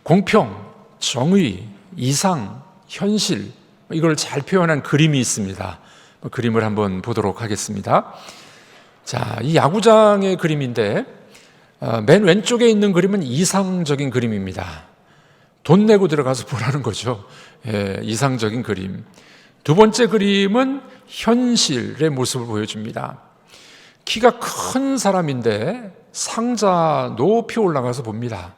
공평, 정의, 이상, 현실, 이걸 잘 표현한 그림이 있습니다. 그림을 한번 보도록 하겠습니다. 자, 이 야구장의 그림인데 맨 왼쪽에 있는 그림은 이상적인 그림입니다. 돈 내고 들어가서 보라는 거죠. 예, 이상적인 그림. 두 번째 그림은 현실의 모습을 보여줍니다. 키가 큰 사람인데 상자 높이 올라가서 봅니다.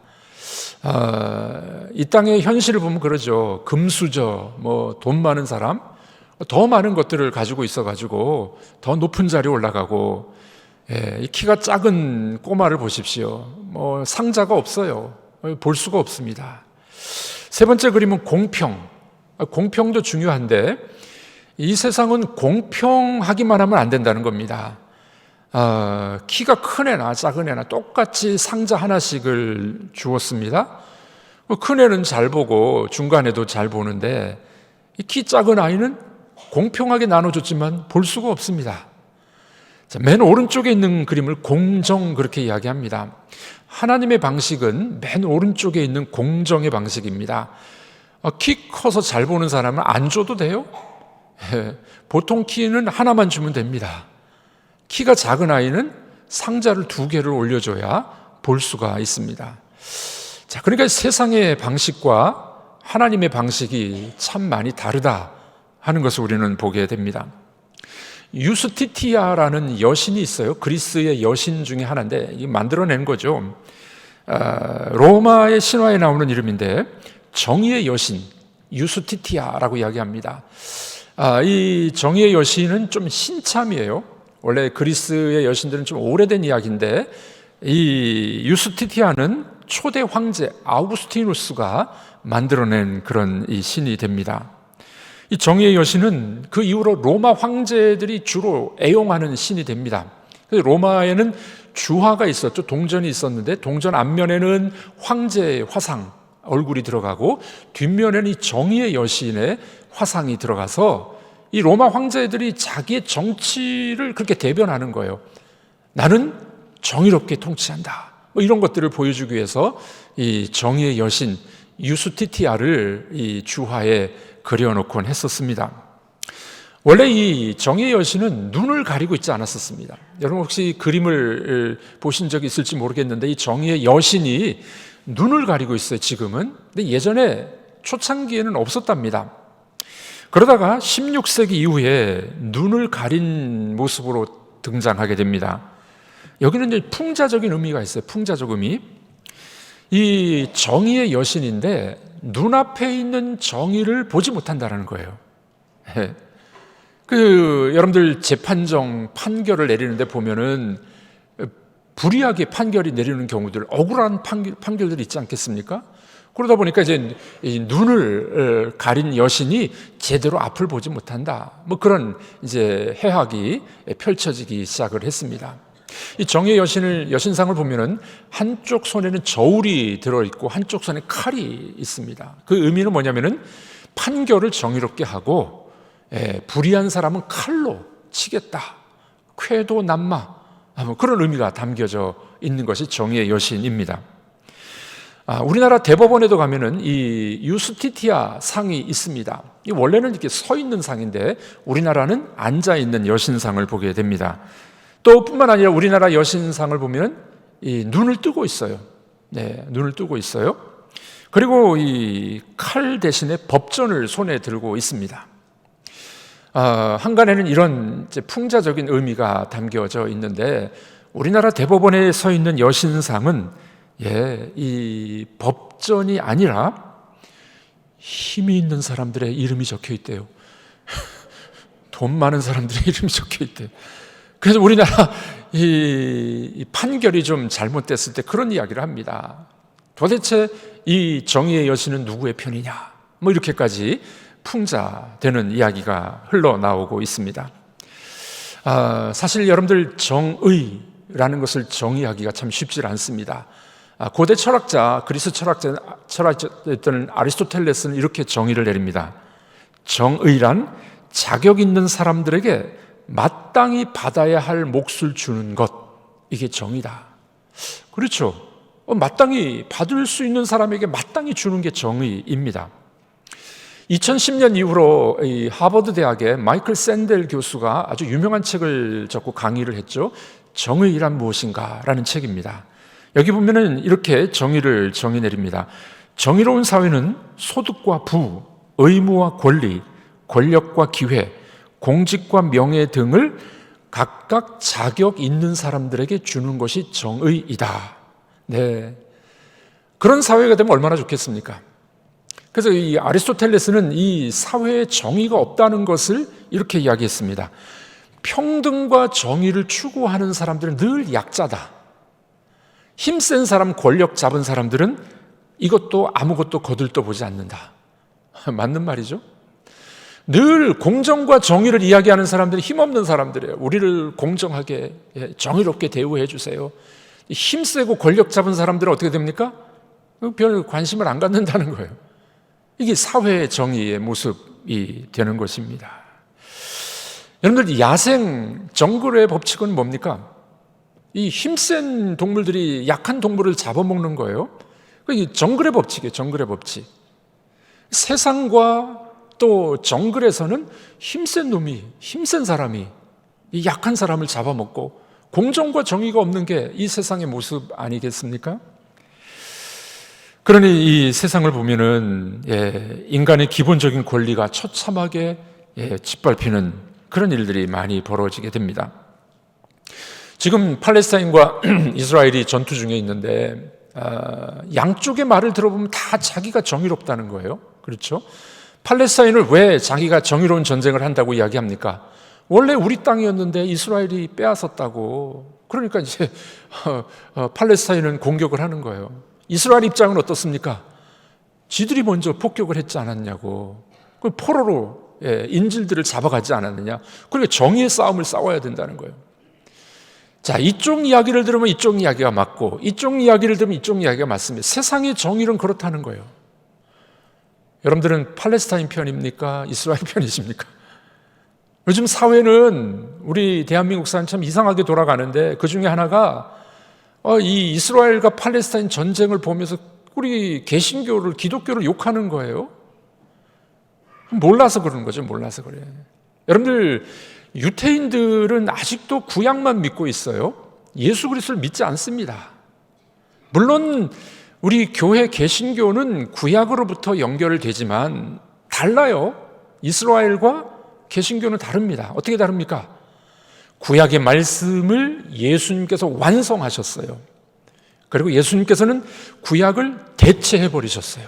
이 땅의 현실을 보면 그러죠. 금수저, 돈 많은 사람, 더 많은 것들을 가지고 있어가지고 더 높은 자리에 올라가고, 이 키가 작은 꼬마를 보십시오. 상자가 없어요. 볼 수가 없습니다. 세 번째 그림은 공평. 공평도 중요한데 이 세상은 공평하기만 하면 안 된다는 겁니다. 키가 큰 애나 작은 애나 똑같이 상자 하나씩을 주었습니다. 큰 애는 잘 보고 중간에도 잘 보는데 이 키 작은 아이는 공평하게 나눠줬지만 볼 수가 없습니다. 자, 맨 오른쪽에 있는 그림을 공정, 그렇게 이야기합니다. 하나님의 방식은 맨 오른쪽에 있는 공정의 방식입니다. 키 커서 잘 보는 사람은 안 줘도 돼요? 보통 키는 하나만 주면 됩니다. 키가 작은 아이는 상자를 2개를 올려줘야 볼 수가 있습니다. 자, 그러니까 세상의 방식과 하나님의 방식이 참 많이 다르다 하는 것을 우리는 보게 됩니다. 유스티티아라는 여신이 있어요. 그리스의 여신 중에 하나인데 이게 만들어낸 거죠. 로마의 신화에 나오는 이름인데 정의의 여신 유스티티아라고 이야기합니다. 이 정의의 여신은 좀 신참이에요. 원래 그리스의 여신들은 좀 오래된 이야기인데 이 유스티티아는 초대 황제 아우구스티누스가 만들어낸 그런 이 신이 됩니다. 이 정의의 여신은 그 이후로 로마 황제들이 주로 애용하는 신이 됩니다. 로마에는 주화가 있었죠. 동전이 있었는데 동전 앞면에는 황제의 화상 얼굴이 들어가고 뒷면에는 이 정의의 여신의 화상이 들어가서 이 로마 황제들이 자기의 정치를 그렇게 대변하는 거예요. 나는 정의롭게 통치한다. 이런 것들을 보여주기 위해서 이 정의의 여신 유스티티아를 이 주화에 그려놓곤 했었습니다. 원래 이 정의의 여신은 눈을 가리고 있지 않았었습니다. 여러분 혹시 그림을 보신 적이 있을지 모르겠는데 이 정의의 여신이 눈을 가리고 있어요, 지금은. 근데 예전에 초창기에는 없었답니다. 그러다가 16세기 이후에 눈을 가린 모습으로 등장하게 됩니다. 여기는 이제 풍자적인 의미가 있어요. 풍자적 의미. 이 정의의 여신인데 눈앞에 있는 정의를 보지 못한다는 거예요. 여러분들 재판정 판결을 내리는데 보면은 불이하게 판결이 내리는 경우들, 억울한 판결들이 있지 않겠습니까? 그러다 보니까 이제 이 눈을 가린 여신이 제대로 앞을 보지 못한다. 그런 이제 해학이 펼쳐지기 시작을 했습니다. 이 정의의 여신상을 보면은 한쪽 손에는 저울이 들어있고 한쪽 손에 칼이 있습니다. 그 의미는 뭐냐면은 판결을 정의롭게 하고 불의한 사람은 칼로 치겠다. 쾌도 남마. 그런 의미가 담겨져 있는 것이 정의의 여신입니다. 우리나라 대법원에도 가면은 이 유스티티아 상이 있습니다. 이 원래는 이렇게 서 있는 상인데 우리나라는 앉아 있는 여신상을 보게 됩니다. 또 뿐만 아니라 우리나라 여신상을 보면 이 눈을 뜨고 있어요. 네, 눈을 뜨고 있어요. 그리고 이 칼 대신에 법전을 손에 들고 있습니다. 한간에는 이런 이제 풍자적인 의미가 담겨져 있는데 우리나라 대법원에 서 있는 여신상은 이 법전이 아니라 힘이 있는 사람들의 이름이 적혀 있대요. 돈 많은 사람들의 이름이 적혀 있대요. 그래서 우리나라 이 판결이 좀 잘못됐을 때 그런 이야기를 합니다. 도대체 이 정의의 여신은 누구의 편이냐? 이렇게까지 풍자되는 이야기가 흘러나오고 있습니다. 사실 여러분들 정의라는 것을 정의하기가 참 쉽지 않습니다. 고대 철학자, 그리스 철학자였던 아리스토텔레스는 이렇게 정의를 내립니다. 정의란 자격 있는 사람들에게 마땅히 받아야 할 몫을 주는 것, 이게 정의다. 그렇죠. 마땅히 받을 수 있는 사람에게 마땅히 주는 게 정의입니다. 2010년 이후로 이 하버드 대학의 마이클 샌델 교수가 아주 유명한 책을 적고 강의를 했죠. 정의란 무엇인가 라는 책입니다. 여기 보면은 이렇게 정의를 정의 내립니다. 정의로운 사회는 소득과 부, 의무와 권리, 권력과 기회, 공직과 명예 등을 각각 자격 있는 사람들에게 주는 것이 정의이다. 네. 그런 사회가 되면 얼마나 좋겠습니까? 그래서 이 아리스토텔레스는 이 사회에 정의가 없다는 것을 이렇게 이야기했습니다. 평등과 정의를 추구하는 사람들은 늘 약자다. 힘센 사람, 권력 잡은 사람들은 이것도 아무것도 거들떠보지 않는다. 맞는 말이죠? 늘 공정과 정의를 이야기하는 사람들이 힘없는 사람들이에요. 우리를 공정하게, 정의롭게 대우해 주세요. 힘세고 권력 잡은 사람들은 어떻게 됩니까? 별 관심을 안 갖는다는 거예요. 이게 사회의 정의의 모습이 되는 것입니다. 여러분들, 야생 정글의 법칙은 뭡니까? 이 힘센 동물들이 약한 동물을 잡아먹는 거예요. 이 정글의 법칙이에요. 정글의 법칙. 세상과 또 정글에서는 힘센 사람이 이 약한 사람을 잡아먹고 공정과 정의가 없는 게 이 세상의 모습 아니겠습니까? 그러니 이 세상을 보면은 인간의 기본적인 권리가 처참하게 짓밟히는 그런 일들이 많이 벌어지게 됩니다. 지금 팔레스타인과 이스라엘이 전투 중에 있는데 양쪽의 말을 들어보면 다 자기가 정의롭다는 거예요. 그렇죠? 팔레스타인을 왜 자기가 정의로운 전쟁을 한다고 이야기합니까? 원래 우리 땅이었는데 이스라엘이 빼앗았다고. 그러니까 이제 팔레스타인은 공격을 하는 거예요. 이스라엘 입장은 어떻습니까? 지들이 먼저 폭격을 했지 않았냐고. 그 포로로 인질들을 잡아가지 않았느냐. 그러니까 정의의 싸움을 싸워야 된다는 거예요. 자, 이쪽 이야기를 들으면 이쪽 이야기가 맞고 이쪽 이야기를 들으면 이쪽 이야기가 맞습니다. 세상의 정의는 그렇다는 거예요. 여러분들은 팔레스타인 편입니까? 이스라엘 편이십니까? 요즘 사회는 우리 대한민국 사람 참 이상하게 돌아가는데 그 중에 하나가 이 이스라엘과 팔레스타인 전쟁을 보면서 우리 개신교를, 기독교를 욕하는 거예요. 몰라서 그러는 거죠. 몰라서 그래요. 여러분들, 유태인들은 아직도 구약만 믿고 있어요. 예수 그리스도를 믿지 않습니다. 물론 우리 교회 개신교는 구약으로부터 연결되지만 달라요. 이스라엘과 개신교는 다릅니다. 어떻게 다릅니까? 구약의 말씀을 예수님께서 완성하셨어요. 그리고 예수님께서는 구약을 대체해 버리셨어요.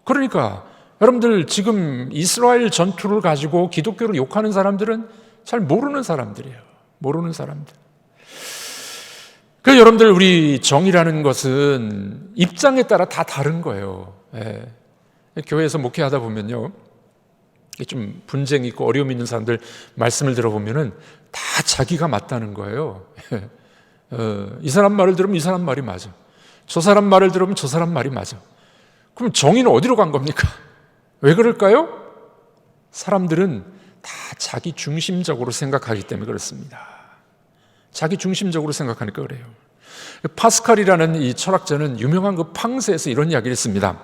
그러니까 여러분들, 지금 이스라엘 전투를 가지고 기독교를 욕하는 사람들은 잘 모르는 사람들이에요. 모르는 사람들. 그래서 여러분들, 우리 정의라는 것은 입장에 따라 다 다른 거예요. 교회에서 목회하다 보면요, 좀 분쟁이 있고 어려움이 있는 사람들 말씀을 들어보면은 다 자기가 맞다는 거예요. 이 사람 말을 들으면 이 사람 말이 맞아. 저 사람 말을 들으면 저 사람 말이 맞아. 그럼 정의는 어디로 간 겁니까? 왜 그럴까요? 사람들은 다 자기 중심적으로 생각하기 때문에 그렇습니다. 자기 중심적으로 생각하니까 그래요. 파스칼이라는 이 철학자는 유명한 그 팡세에서 이런 이야기를 했습니다.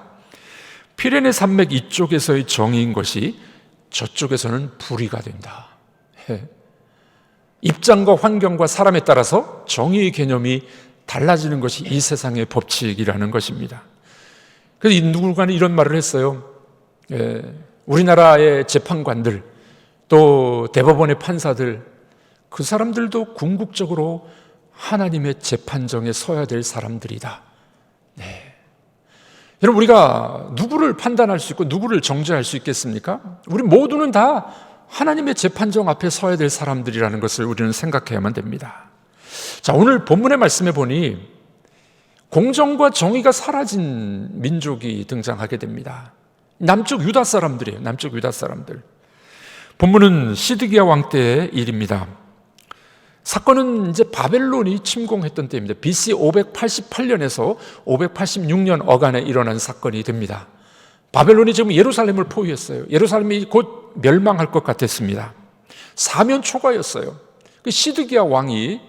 피레네 산맥 이쪽에서의 정의인 것이 저쪽에서는 불의가 된다. 입장과 환경과 사람에 따라서 정의의 개념이 달라지는 것이 이 세상의 법칙이라는 것입니다. 그래서 누군가는 이런 말을 했어요. 우리나라의 재판관들, 또 대법원의 판사들, 그 사람들도 궁극적으로 하나님의 재판정에 서야 될 사람들이다. 여러분, 우리가 누구를 판단할 수 있고 누구를 정죄할 수 있겠습니까? 우리 모두는 다 하나님의 재판정 앞에 서야 될 사람들이라는 것을 우리는 생각해야만 됩니다. 자, 오늘 본문의 말씀에 보니 공정과 정의가 사라진 민족이 등장하게 됩니다. 남쪽 유다 사람들이에요. 남쪽 유다 사람들. 본문은 시드기야 왕 때의 일입니다. 사건은 이제 바벨론이 침공했던 때입니다. BC 588년에서 586년 어간에 일어난 사건이 됩니다. 바벨론이 지금 예루살렘을 포위했어요. 예루살렘이 곧 멸망할 것 같았습니다. 사면 초과였어요. 시드기야 왕이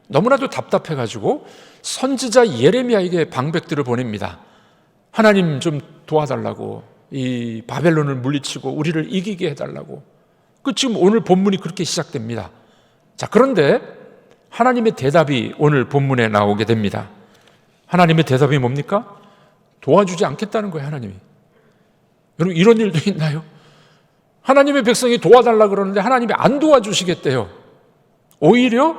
너무나도 답답해가지고 선지자 예레미야에게 방백들을 보냅니다. 하나님 좀 도와달라고, 이 바벨론을 물리치고 우리를 이기게 해달라고. 지금 오늘 본문이 그렇게 시작됩니다. 자, 그런데 하나님의 대답이 오늘 본문에 나오게 됩니다. 하나님의 대답이 뭡니까? 도와주지 않겠다는 거예요, 하나님이. 여러분, 이런 일도 있나요? 하나님의 백성이 도와달라 그러는데 하나님이 안 도와주시겠대요. 오히려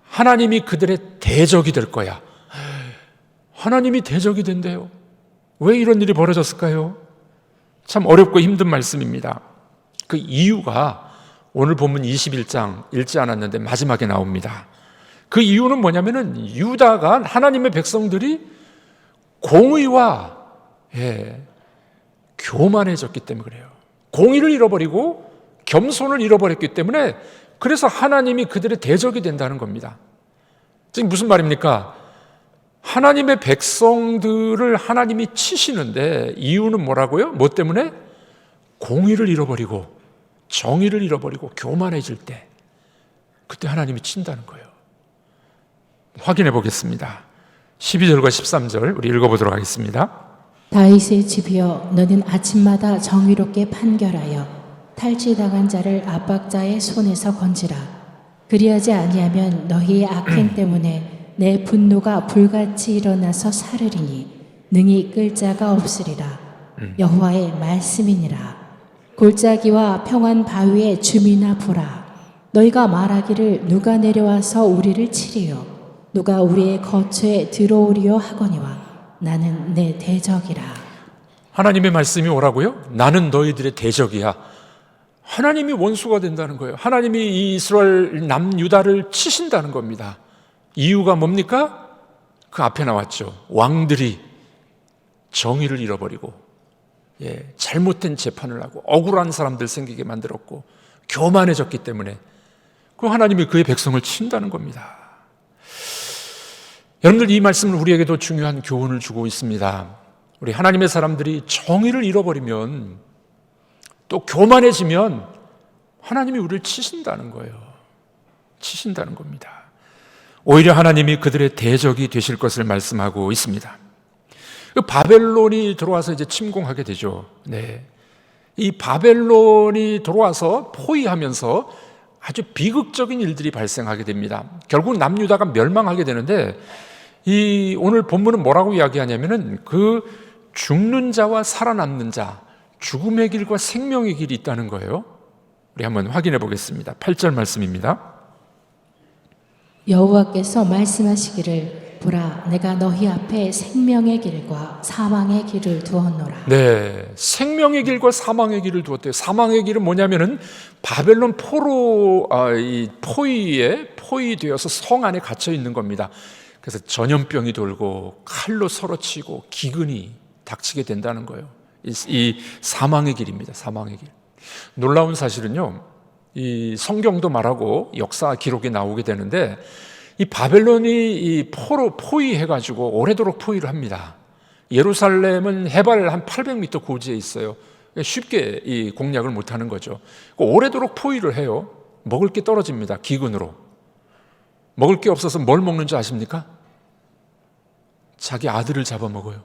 하나님이 그들의 대적이 될 거야. 하나님이 대적이 된대요. 왜 이런 일이 벌어졌을까요? 참 어렵고 힘든 말씀입니다. 그 이유가 오늘 본문 21장 읽지 않았는데 마지막에 나옵니다. 그 이유는 뭐냐면은 유다가, 하나님의 백성들이 공의와 교만해졌기 때문에 그래요. 공의를 잃어버리고 겸손을 잃어버렸기 때문에, 그래서 하나님이 그들의 대적이 된다는 겁니다. 지금 무슨 말입니까? 하나님의 백성들을 하나님이 치시는데 이유는 뭐라고요? 뭐 때문에? 공의를 잃어버리고 정의를 잃어버리고 교만해질 때, 그때 하나님이 친다는 거예요. 확인해 보겠습니다. 12절과 13절 우리 읽어보도록 하겠습니다. 다윗의 집이여, 너는 아침마다 정의롭게 판결하여 탈취당한 자를 압박자의 손에서 건지라. 그리하지 아니하면 너희의 악행 때문에 내 분노가 불같이 일어나서 사르리니 능히 끌 자가 없으리라. 여호와의 말씀이니라. 골짜기와 평안 바위에 줌이나 보라. 너희가 말하기를 누가 내려와서 우리를 치리요, 누가 우리의 거처에 들어오리요 하거니와 나는 내 대적이라. 하나님의 말씀이 오라고요? 나는 너희들의 대적이야. 하나님이 원수가 된다는 거예요. 하나님이 이 이스라엘 남유다를 치신다는 겁니다. 이유가 뭡니까? 그 앞에 나왔죠. 왕들이 정의를 잃어버리고 잘못된 재판을 하고 억울한 사람들 생기게 만들었고 교만해졌기 때문에 그 하나님이 그의 백성을 친다는 겁니다. 여러분들, 이 말씀은 우리에게도 중요한 교훈을 주고 있습니다. 우리 하나님의 사람들이 정의를 잃어버리면, 또 교만해지면 하나님이 우리를 치신다는 거예요. 치신다는 겁니다. 오히려 하나님이 그들의 대적이 되실 것을 말씀하고 있습니다. 그 바벨론이 들어와서 이제 침공하게 되죠. 이 바벨론이 들어와서 포위하면서 아주 비극적인 일들이 발생하게 됩니다. 결국 남유다가 멸망하게 되는데, 이 오늘 본문은 뭐라고 이야기하냐면은 그 죽는 자와 살아남는 자, 죽음의 길과 생명의 길이 있다는 거예요. 우리 한번 확인해 보겠습니다. 8절 말씀입니다. 여호와께서 말씀하시기를, 보라, 내가 너희 앞에 생명의 길과 사망의 길을 두었노라. 생명의 길과 사망의 길을 두었대요. 사망의 길은 뭐냐면은 바벨론 포로 포위되어서 성 안에 갇혀 있는 겁니다. 그래서 전염병이 돌고 칼로 서러치고 기근이 닥치게 된다는 거예요. 이 사망의 길입니다. 사망의 길. 놀라운 사실은요, 이 성경도 말하고 역사 기록에 나오게 되는데, 이 바벨론이 이 포위해가지고 오래도록 포위를 합니다. 예루살렘은 해발 한 800m 고지에 있어요. 쉽게 이 공략을 못하는 거죠. 오래도록 포위를 해요. 먹을 게 떨어집니다. 기근으로. 먹을 게 없어서 뭘 먹는 줄 아십니까? 자기 아들을 잡아먹어요.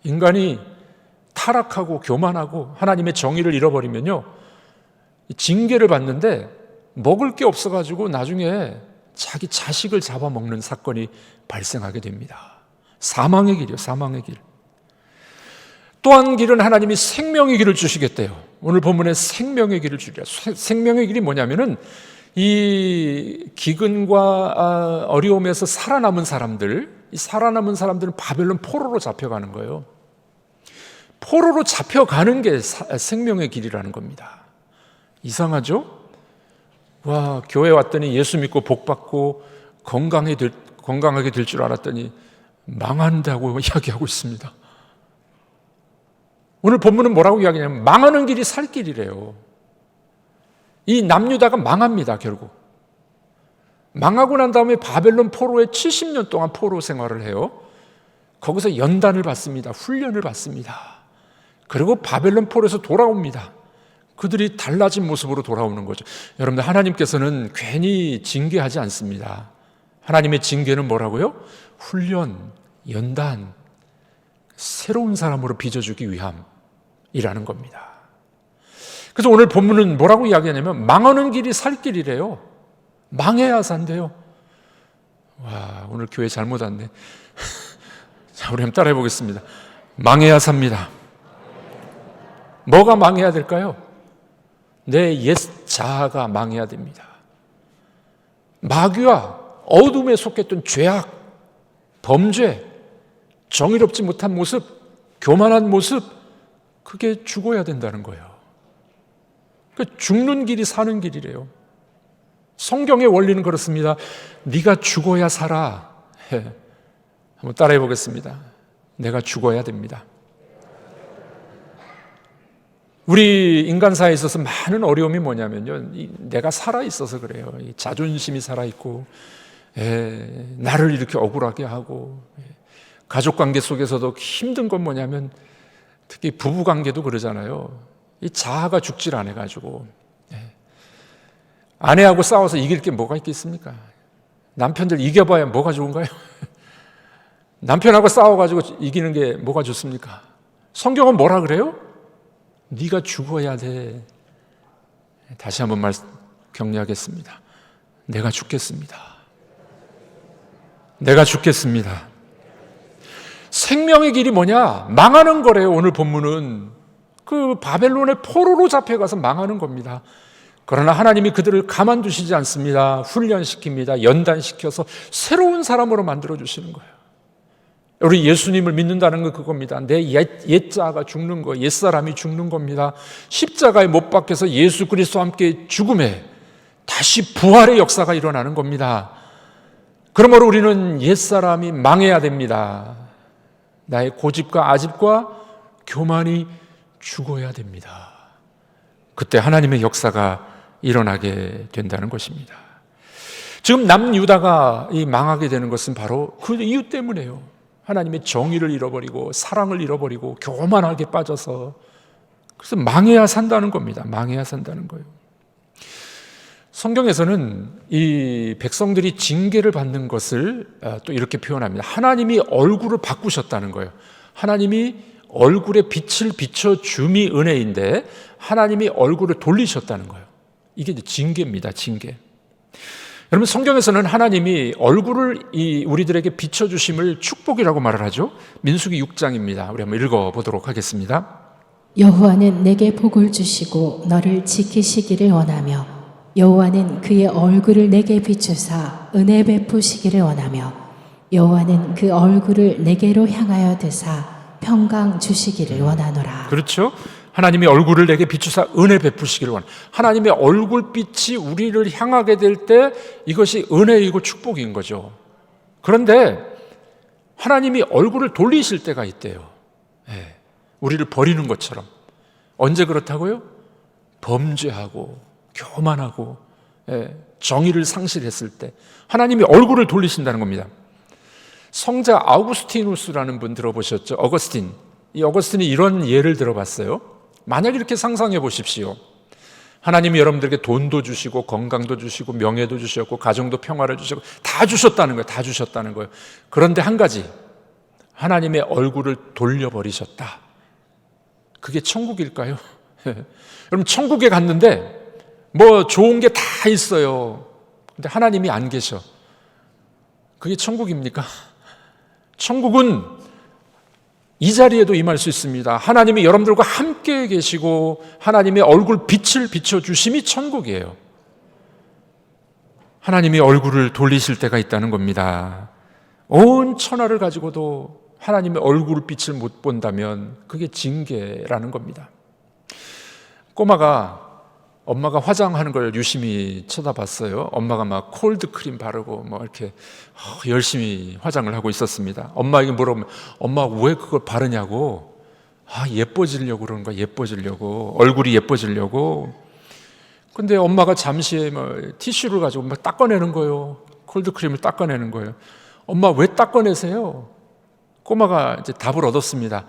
인간이 타락하고 교만하고 하나님의 정의를 잃어버리면요, 징계를 받는데 먹을 게 없어가지고 나중에 자기 자식을 잡아먹는 사건이 발생하게 됩니다. 사망의 길이요, 사망의 길. 또 한 길은 하나님이 생명의 길을 주시겠대요. 오늘 본문에 생명의 길을 주리라. 생명의 길이 뭐냐면은 이 기근과 어려움에서 살아남은 사람들, 이 살아남은 사람들은 바벨론 포로로 잡혀가는 거예요. 포로로 잡혀가는 게 생명의 길이라는 겁니다. 이상하죠? 교회 왔더니 예수 믿고 복 받고 건강하게 될 줄 알았더니 망한다고 이야기하고 있습니다. 오늘 본문은 뭐라고 이야기하냐면 망하는 길이 살 길이래요. 이 남유다가 망합니다. 결국 망하고 난 다음에 바벨론 포로에 70년 동안 포로 생활을 해요. 거기서 연단을 받습니다. 훈련을 받습니다. 그리고 바벨론 포로에서 돌아옵니다. 그들이 달라진 모습으로 돌아오는 거죠. 여러분들, 하나님께서는 괜히 징계하지 않습니다. 하나님의 징계는 뭐라고요? 훈련, 연단, 새로운 사람으로 빚어주기 위함이라는 겁니다. 그래서 오늘 본문은 뭐라고 이야기하냐면 망하는 길이 살 길이래요. 망해야 산대요. 와, 오늘 교회 잘못 왔네. 자, 우리 한번 따라해 보겠습니다. 망해야 삽니다. 뭐가 망해야 될까요? 내 옛 자아가 망해야 됩니다. 마귀와 어둠에 속했던 죄악, 범죄, 정의롭지 못한 모습, 교만한 모습, 그게 죽어야 된다는 거예요. 그러니까 죽는 길이 사는 길이래요. 성경의 원리는 그렇습니다. 네가 죽어야 살아. 한번 따라해 보겠습니다. 내가 죽어야 됩니다. 우리 인간사에 있어서 많은 어려움이 뭐냐면요, 내가 살아있어서 그래요. 자존심이 살아있고, 나를 이렇게 억울하게 하고, 가족관계 속에서도 힘든 건 뭐냐면 특히 부부관계도 그러잖아요. 이 자아가 죽질 않아가지고, 아내하고 싸워서 이길 게 뭐가 있겠습니까? 남편들 이겨봐야 뭐가 좋은가요? 남편하고 싸워가지고 이기는 게 뭐가 좋습니까? 성경은 뭐라 그래요? 네가 죽어야 돼. 다시 한번 격려하겠습니다. 내가 죽겠습니다. 내가 죽겠습니다. 생명의 길이 뭐냐? 망하는 거래요. 오늘 본문은 그 바벨론의 포로로 잡혀가서 망하는 겁니다. 그러나 하나님이 그들을 가만두시지 않습니다. 훈련시킵니다. 연단시켜서 새로운 사람으로 만들어주시는 거예요. 우리 예수님을 믿는다는 건 그겁니다. 내 옛자가 죽는 거, 옛사람이 죽는 겁니다. 십자가에 못 박혀서 예수 그리스도와 함께 죽음에 다시 부활의 역사가 일어나는 겁니다. 그러므로 우리는 옛사람이 망해야 됩니다. 나의 고집과 아집과 교만이 죽어야 됩니다. 그때 하나님의 역사가 일어나게 된다는 것입니다. 지금 남유다가 망하게 되는 것은 바로 그 이유 때문에요. 하나님의 정의를 잃어버리고 사랑을 잃어버리고 교만하게 빠져서, 그래서 망해야 산다는 겁니다. 망해야 산다는 거예요. 성경에서는 이 백성들이 징계를 받는 것을 또 이렇게 표현합니다. 하나님이 얼굴을 바꾸셨다는 거예요. 하나님이 얼굴에 빛을 비춰줌이 은혜인데 하나님이 얼굴을 돌리셨다는 거예요. 이게 이제 징계입니다. 징계. 여러분, 성경에서는 하나님이 얼굴을 우리들에게 비춰주심을 축복이라고 말을 하죠. 민수기 6장입니다. 우리 한번 읽어보도록 하겠습니다. 여호와는 내게 복을 주시고 너를 지키시기를 원하며 여호와는 그의 얼굴을 내게 비추사 은혜 베푸시기를 원하며 여호와는 그 얼굴을 내게로 향하여 드사 평강 주시기를 원하노라. 그렇죠? 하나님이 얼굴을 내게 비추사 은혜 베푸시기를 원합니다. 하나님의 얼굴빛이 우리를 향하게 될 때 이것이 은혜이고 축복인 거죠. 그런데 하나님이 얼굴을 돌리실 때가 있대요. 우리를 버리는 것처럼. 언제 그렇다고요? 범죄하고 교만하고 정의를 상실했을 때 하나님이 얼굴을 돌리신다는 겁니다. 성자 아우구스티누스라는 분 들어보셨죠? 어거스틴. 이 어거스틴이 이런 예를 들어봤어요. 만약 이렇게 상상해 보십시오. 하나님이 여러분들에게 돈도 주시고 건강도 주시고 명예도 주셨고 가정도 평화를 주시고 다 주셨다는 거예요. 다 주셨다는 거예요. 그런데 한 가지, 하나님의 얼굴을 돌려버리셨다. 그게 천국일까요? 여러분, 천국에 갔는데 뭐 좋은 게 다 있어요. 근데 하나님이 안 계셔. 그게 천국입니까? 천국은 이 자리에도 임할 수 있습니다. 하나님이 여러분들과 함께 계시고 하나님의 얼굴 빛을 비춰주심이 천국이에요. 하나님이 얼굴을 돌리실 때가 있다는 겁니다. 온 천하를 가지고도 하나님의 얼굴 빛을 못 본다면 그게 징계라는 겁니다. 꼬마가 엄마가 화장하는 걸 유심히 쳐다봤어요. 엄마가 막 콜드 크림 바르고 뭐 이렇게 열심히 화장을 하고 있었습니다. 엄마에게 물어보면 엄마 왜 그걸 바르냐고. 예뻐지려고 그러는 거야. 예뻐지려고. 얼굴이 예뻐지려고. 근데 엄마가 잠시 티슈를 가지고 막 닦아내는 거예요. 콜드 크림을 닦아내는 거예요. 엄마 왜 닦아내세요? 꼬마가 이제 답을 얻었습니다.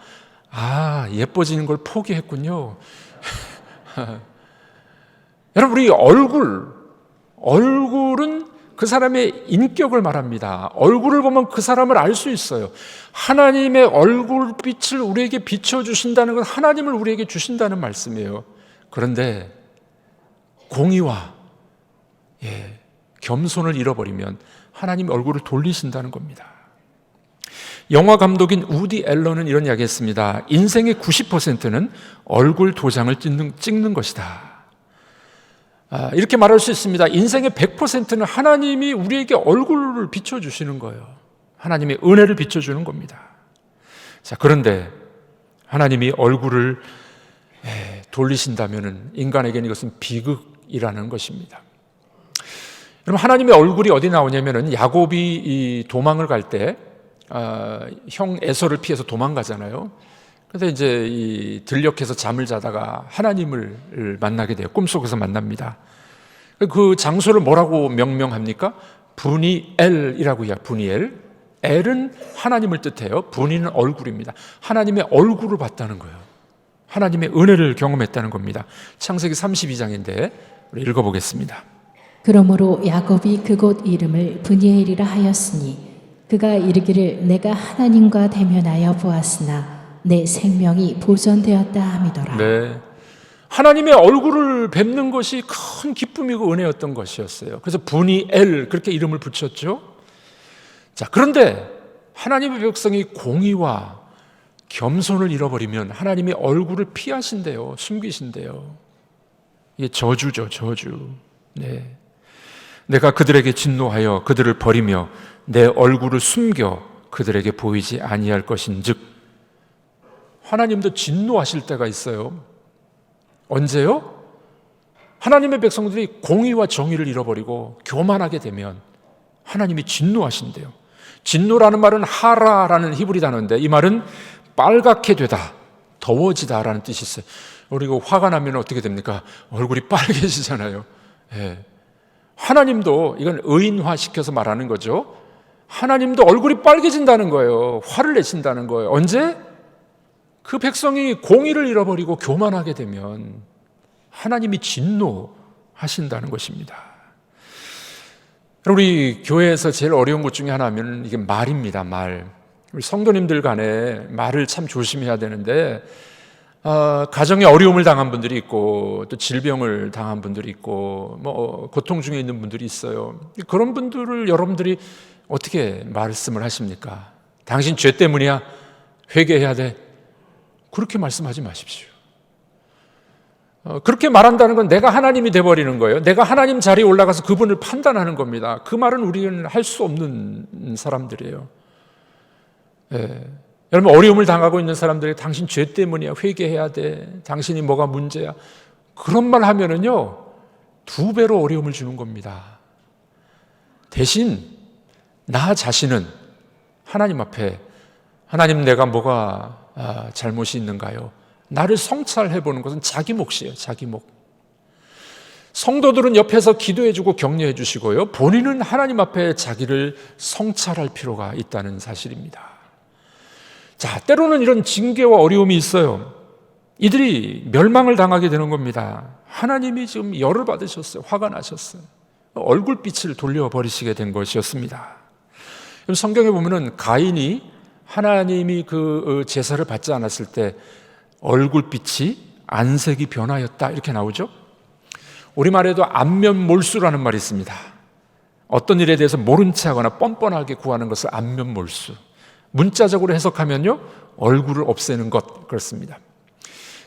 예뻐지는 걸 포기했군요. 여러분, 우리 얼굴은 그 사람의 인격을 말합니다. 얼굴을 보면 그 사람을 알 수 있어요. 하나님의 얼굴빛을 우리에게 비춰주신다는 건 하나님을 우리에게 주신다는 말씀이에요. 그런데 공의와 겸손을 잃어버리면 하나님 얼굴을 돌리신다는 겁니다. 영화 감독인 우디 앨런은 이런 이야기 했습니다. 인생의 90%는 얼굴 도장을 찍는 것이다. 이렇게 말할 수 있습니다. 인생의 100%는 하나님이 우리에게 얼굴을 비춰주시는 거예요. 하나님의 은혜를 비춰주는 겁니다. 자, 그런데 하나님이 얼굴을 돌리신다면 인간에게는 이것은 비극이라는 것입니다. 여러분, 하나님의 얼굴이 어디 나오냐면은 야곱이 이 도망을 갈 때 형 에서를 피해서 도망가잖아요. 그런데 이제 들녘에서 잠을 자다가 하나님을 만나게 돼요. 꿈속에서 만납니다. 그 장소를 뭐라고 명명합니까? 브니엘이라고 해요. 브니엘. 엘은 하나님을 뜻해요. 브니는 얼굴입니다. 하나님의 얼굴을 봤다는 거예요. 하나님의 은혜를 경험했다는 겁니다. 창세기 32장인데 우리 읽어보겠습니다. 그러므로 야곱이 그곳 이름을 브니엘이라 하였으니 그가 이르기를 내가 하나님과 대면하여 보았으나 내 생명이 보존되었다 함이더라. 네, 하나님의 얼굴을 뵙는 것이 큰 기쁨이고 은혜였던 것이었어요. 그래서 브니엘 그렇게 이름을 붙였죠. 자, 그런데 하나님의 백성이 공의와 겸손을 잃어버리면 하나님의 얼굴을 피하신대요. 숨기신대요. 이게 저주죠, 저주. 네. 내가 그들에게 진노하여 그들을 버리며 내 얼굴을 숨겨 그들에게 보이지 아니할 것인즉. 하나님도 진노하실 때가 있어요. 언제요? 하나님의 백성들이 공의와 정의를 잃어버리고 교만하게 되면 하나님이 진노하신대요. 진노라는 말은 하라라는 히브리 단어인데 이 말은 빨갛게 되다, 더워지다라는 뜻이 있어요. 우리가 화가 나면 어떻게 됩니까? 얼굴이 빨개지잖아요. 예. 하나님도 이건 의인화시켜서 말하는 거죠. 하나님도 얼굴이 빨개진다는 거예요. 화를 내신다는 거예요. 언제? 그 백성이 공의를 잃어버리고 교만하게 되면 하나님이 진노하신다는 것입니다. 우리 교회에서 제일 어려운 것 중에 하나는 이게 말입니다. 말. 우리 성도님들 간에 말을 참 조심해야 되는데 가정에 어려움을 당한 분들이 있고 또 질병을 당한 분들이 있고 뭐 고통 중에 있는 분들이 있어요. 그런 분들을 여러분들이 어떻게 말씀을 하십니까? 당신 죄 때문이야. 회개해야 돼. 그렇게 말씀하지 마십시오. 그렇게 말한다는 건 내가 하나님이 돼버리는 거예요. 내가 하나님 자리에 올라가서 그분을 판단하는 겁니다. 그 말은 우리는 할 수 없는 사람들이에요. 예. 여러분, 어려움을 당하고 있는 사람들에게 당신 죄 때문이야. 회개해야 돼. 당신이 뭐가 문제야. 그런 말 하면은요 2배로 어려움을 주는 겁니다. 대신 나 자신은 하나님 앞에 하나님 내가 뭐가 잘못이 있는가요? 나를 성찰해보는 것은 자기 몫이에요. 자기 몫. 성도들은 옆에서 기도해주고 격려해 주시고요, 본인은 하나님 앞에 자기를 성찰할 필요가 있다는 사실입니다. 자, 때로는 이런 징계와 어려움이 있어요. 이들이 멸망을 당하게 되는 겁니다. 하나님이 지금 열을 받으셨어요. 화가 나셨어요. 얼굴빛을 돌려버리시게 된 것이었습니다. 성경에 보면은 가인이 하나님이 그 제사를 받지 않았을 때 얼굴빛이 안색이 변하였다 이렇게 나오죠. 우리말에도 안면몰수라는 말이 있습니다. 어떤 일에 대해서 모른 체 하거나 뻔뻔하게 구하는 것을 안면몰수. 문자적으로 해석하면요 얼굴을 없애는 것 그렇습니다.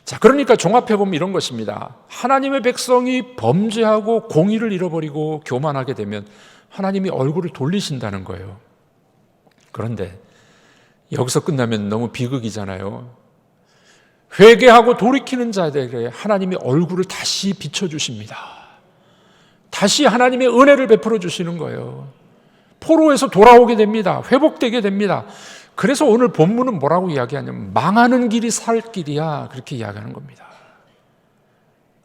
자, 그러니까 종합해보면 이런 것입니다. 하나님의 백성이 범죄하고 공의를 잃어버리고 교만하게 되면 하나님이 얼굴을 돌리신다는 거예요. 그런데 여기서 끝나면 너무 비극이잖아요. 회개하고 돌이키는 자들에게 하나님이 얼굴을 다시 비춰주십니다. 다시 하나님의 은혜를 베풀어 주시는 거예요. 포로에서 돌아오게 됩니다. 회복되게 됩니다. 그래서 오늘 본문은 뭐라고 이야기하냐면 망하는 길이 살 길이야 그렇게 이야기하는 겁니다.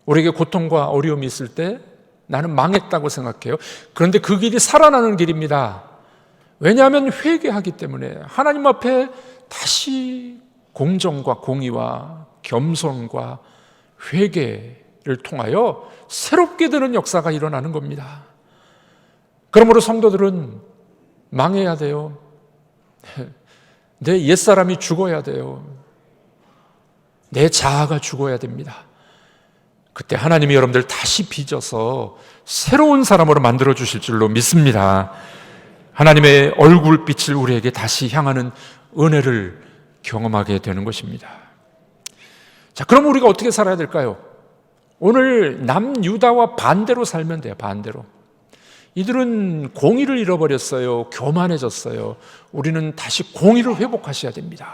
우리에게 고통과 어려움이 있을 때 나는 망했다고 생각해요. 그런데 그 길이 살아나는 길입니다. 왜냐하면 회개하기 때문에 하나님 앞에 다시 공정과 공의와 겸손과 회개를 통하여 새롭게 되는 역사가 일어나는 겁니다. 그러므로 성도들은 망해야 돼요. 내 옛사람이 죽어야 돼요. 내 자아가 죽어야 됩니다. 그때 하나님이 여러분들 다시 빚어서 새로운 사람으로 만들어 주실 줄로 믿습니다. 하나님의 얼굴빛을 우리에게 다시 향하는 은혜를 경험하게 되는 것입니다. 자, 그럼 우리가 어떻게 살아야 될까요? 오늘 남유다와 반대로 살면 돼요. 반대로. 이들은 공의를 잃어버렸어요. 교만해졌어요. 우리는 다시 공의를 회복하셔야 됩니다.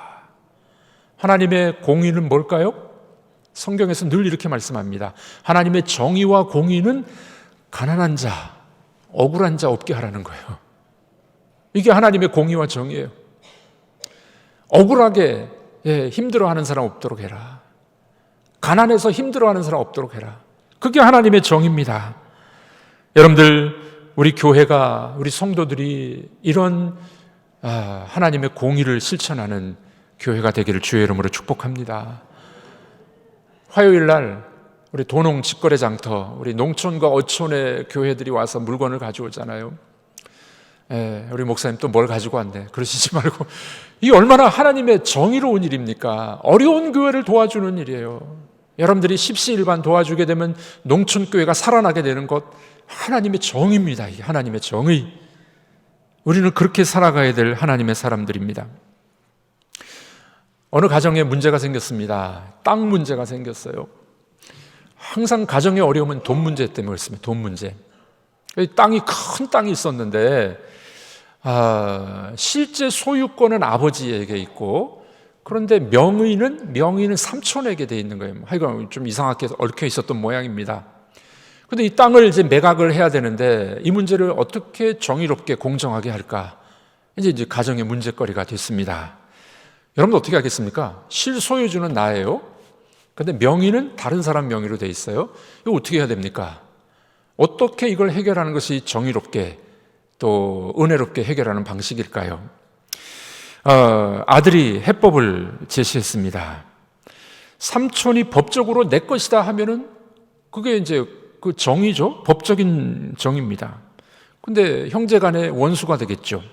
하나님의 공의는 뭘까요? 성경에서 늘 이렇게 말씀합니다. 하나님의 정의와 공의는 가난한 자, 억울한 자 없게 하라는 거예요. 이게 하나님의 공의와 정의예요. 억울하게 힘들어하는 사람 없도록 해라. 가난해서 힘들어하는 사람 없도록 해라. 그게 하나님의 정의입니다. 여러분들, 우리 교회가, 우리 성도들이 이런 하나님의 공의를 실천하는 교회가 되기를 주의 이름으로 축복합니다. 화요일 날 우리 도농 직거래 장터, 우리 농촌과 어촌의 교회들이 와서 물건을 가져오잖아요. 우리 목사님 또 뭘 가지고 왔네. 그러시지 말고, 이 얼마나 하나님의 정의로운 일입니까? 어려운 교회를 도와주는 일이에요. 여러분들이 십시일반 도와주게 되면 농촌교회가 살아나게 되는 것, 하나님의 정의입니다. 이게 하나님의 정의. 우리는 그렇게 살아가야 될 하나님의 사람들입니다. 어느 가정에 문제가 생겼습니다. 땅 문제가 생겼어요. 항상 가정의 어려움은 돈 문제 때문에 그렇습니다. 돈 문제. 땅이 큰 땅이 있었는데 실제 소유권은 아버지에게 있고, 그런데 명의는 삼촌에게 돼 있는 거예요. 하여간 좀 이상하게 얽혀 있었던 모양입니다. 그런데 이 땅을 이제 매각을 해야 되는데 이 문제를 어떻게 정의롭게 공정하게 할까? 이제 가정의 문제거리가 됐습니다. 여러분 어떻게 하겠습니까? 실소유주는 나예요. 그런데 명의는 다른 사람 명의로 돼 있어요. 이거 어떻게 해야 됩니까? 어떻게 이걸 해결하는 것이 정의롭게 또 은혜롭게 해결하는 방식일까요? 아들이 해법을 제시했습니다. 삼촌이 법적으로 내 것이다 하면은 그게 이제 그 정의죠. 법적인 정의입니다. 근데 형제 간의 원수가 되겠죠.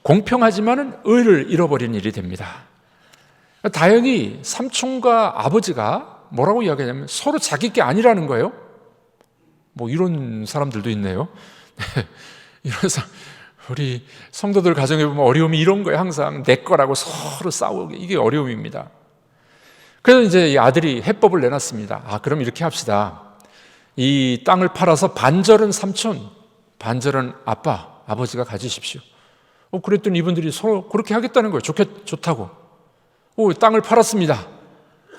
공평하지만은 의를 잃어버린 일이 됩니다. 다행히 삼촌과 아버지가 뭐라고 이야기하냐면 서로 자기 게 아니라는 거예요. 뭐 이런 사람들도 있네요. 이런 사람, 우리 성도들 가정에 보면 어려움이 이런 거예요. 항상 내 거라고 서로 싸우게. 이게 어려움입니다. 그래서 이제 이 아들이 해법을 내놨습니다. 그럼 이렇게 합시다. 이 땅을 팔아서 반절은 삼촌, 반절은 아버지가 가지십시오. 그랬더니 이분들이 서로 그렇게 하겠다는 거예요. 좋다고. 땅을 팔았습니다.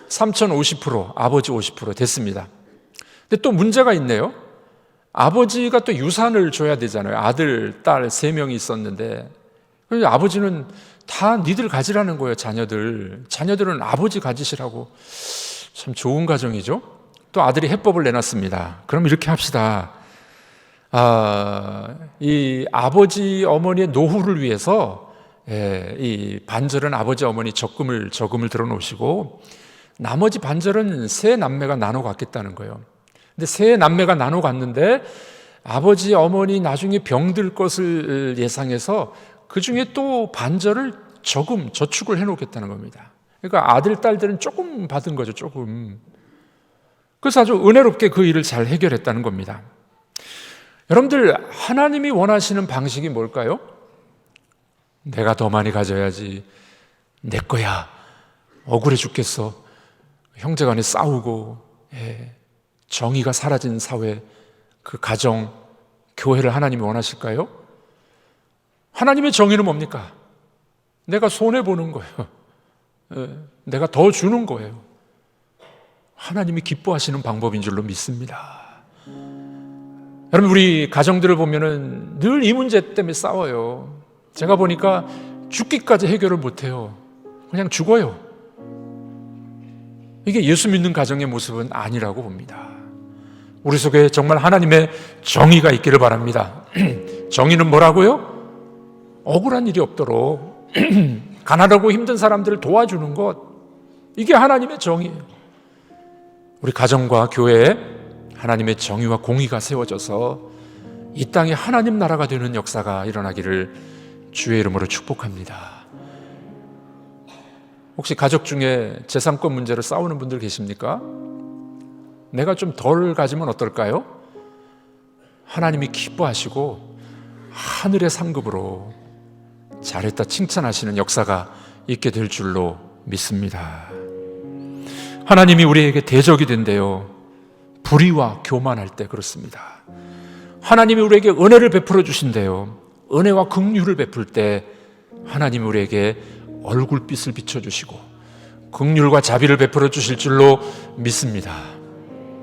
삼촌 50%, 아버지 50% 됐습니다. 근데 또 문제가 있네요. 아버지가 또 유산을 줘야 되잖아요. 아들, 딸 3명이 있었는데, 그래서 아버지는 다 니들 가지라는 거예요. 자녀들은 아버지 가지시라고. 참 좋은 가정이죠. 또 아들이 해법을 내놨습니다. 그럼 이렇게 합시다. 이 아버지 어머니의 노후를 위해서 이 반절은 아버지 어머니 저금을 들어놓으시고 나머지 반절은 세 남매가 나눠 갖겠다는 거예요. 근데 세 남매가 나눠 갔는데 아버지 어머니 나중에 병들 것을 예상해서 그 중에 또 반절을 저축을 해놓겠다는 겁니다. 그러니까 아들 딸들은 조금 받은 거죠. 조금. 그래서 아주 은혜롭게 그 일을 잘 해결했다는 겁니다. 여러분들, 하나님이 원하시는 방식이 뭘까요? 내가 더 많이 가져야지, 내 거야, 억울해 죽겠어, 형제간에 싸우고, 정의가 사라진 사회, 그 가정, 교회를 하나님이 원하실까요? 하나님의 정의는 뭡니까? 내가 손해보는 거예요. 내가 더 주는 거예요. 하나님이 기뻐하시는 방법인 줄로 믿습니다. 여러분, 우리 가정들을 보면은 늘 이 문제 때문에 싸워요. 제가 보니까 죽기까지 해결을 못해요. 그냥 죽어요. 이게 예수 믿는 가정의 모습은 아니라고 봅니다. 우리 속에 정말 하나님의 정의가 있기를 바랍니다. 정의는 뭐라고요? 억울한 일이 없도록 가난하고 힘든 사람들을 도와주는 것, 이게 하나님의 정의예요. 우리 가정과 교회에 하나님의 정의와 공의가 세워져서 이 땅이 하나님 나라가 되는 역사가 일어나기를 주의 이름으로 축복합니다. 혹시 가족 중에 재산권 문제로 싸우는 분들 계십니까? 내가 좀 덜 가지면 어떨까요? 하나님이 기뻐하시고 하늘의 상급으로 잘했다 칭찬하시는 역사가 있게 될 줄로 믿습니다. 하나님이 우리에게 대적이 된대요. 불의와 교만할 때 그렇습니다. 하나님이 우리에게 은혜를 베풀어 주신대요. 은혜와 긍휼을 베풀 때 하나님이 우리에게 얼굴빛을 비춰주시고 긍휼과 자비를 베풀어 주실 줄로 믿습니다.